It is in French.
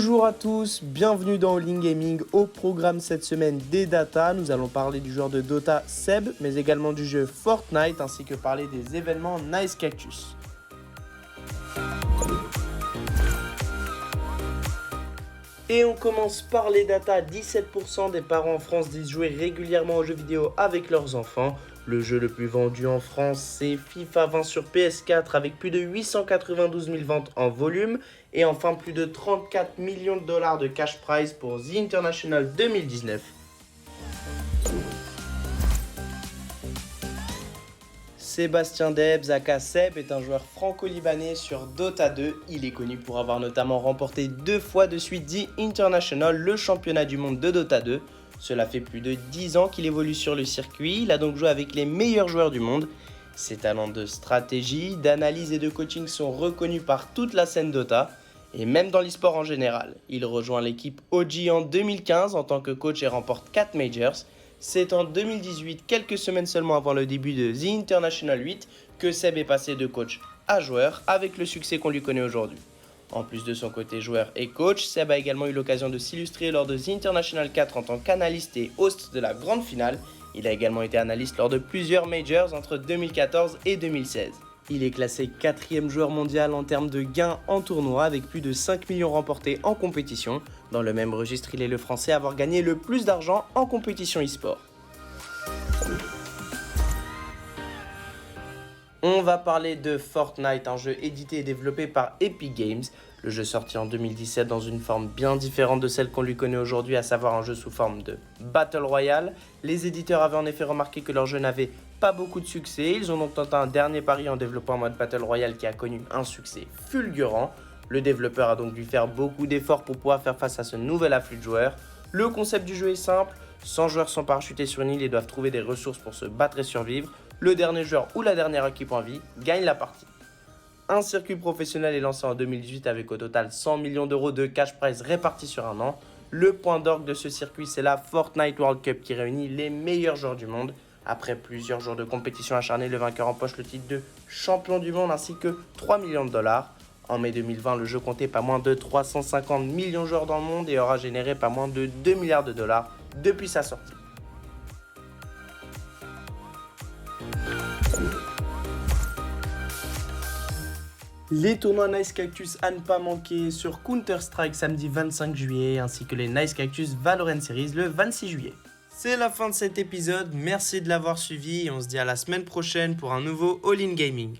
Bonjour à tous, bienvenue dans All In Gaming. Au programme cette semaine des datas, nous allons parler du joueur de Dota Seb, mais également du jeu Fortnite, ainsi que parler des événements Nice Cactus. Et on commence par les datas. 17% des parents en France disent jouer régulièrement aux jeux vidéo avec leurs enfants. Le jeu le plus vendu en France, c'est FIFA 20 sur PS4 avec plus de 892 000 ventes en volume. Et enfin, plus de 34 millions de dollars de cash prize pour The International 2019. Sébastien Debs, aka Seb, est un joueur franco-libanais sur Dota 2. Il est connu pour avoir notamment remporté 2 fois de suite The International, le championnat du monde de Dota 2. Cela fait plus de 10 ans qu'il évolue sur le circuit, il a donc joué avec les meilleurs joueurs du monde. Ses talents de stratégie, d'analyse et de coaching sont reconnus par toute la scène Dota, et même dans l'e-sport en général. Il rejoint l'équipe OG en 2015 en tant que coach et remporte 4 majors. C'est en 2018, quelques semaines seulement avant le début de The International 8, que Seb est passé de coach à joueur, avec le succès qu'on lui connaît aujourd'hui. En plus de son côté joueur et coach, Seb a également eu l'occasion de s'illustrer lors de The International 4 en tant qu'analyste et host de la grande finale. Il a également été analyste lors de plusieurs majors entre 2014 et 2016. Il est classé 4e joueur mondial en termes de gains en tournoi avec plus de 5 millions remportés en compétition. Dans le même registre, il est le français à avoir gagné le plus d'argent en compétition e-sport. On va parler de Fortnite, un jeu édité et développé par Epic Games. Le jeu sorti en 2017 dans une forme bien différente de celle qu'on lui connaît aujourd'hui, à savoir un jeu sous forme de Battle Royale. Les éditeurs avaient en effet remarqué que leur jeu n'avait pas beaucoup de succès. Ils ont donc tenté un dernier pari en développant un mode Battle Royale qui a connu un succès fulgurant. Le développeur a donc dû faire beaucoup d'efforts pour pouvoir faire face à ce nouvel afflux de joueurs. Le concept du jeu est simple, 100 joueurs sont parachutés sur une île et doivent trouver des ressources pour se battre et survivre. Le dernier joueur ou la dernière équipe en vie gagne la partie. Un circuit professionnel est lancé en 2018 avec au total 100 millions d'euros de cash prize répartis sur un an. Le point d'orgue de ce circuit, c'est la Fortnite World Cup qui réunit les meilleurs joueurs du monde. Après plusieurs jours de compétition acharnée, le vainqueur empoche le titre de champion du monde ainsi que 3 millions de dollars. En mai 2020, le jeu comptait pas moins de 350 millions de joueurs dans le monde et aura généré pas moins de 2 milliards de dollars depuis sa sortie. Les tournois Nice Cactus à ne pas manquer sur Counter-Strike samedi 25 juillet ainsi que les Nice Cactus Valorant Series le 26 juillet. C'est la fin de cet épisode, merci de l'avoir suivi et on se dit à la semaine prochaine pour un nouveau All In Gaming.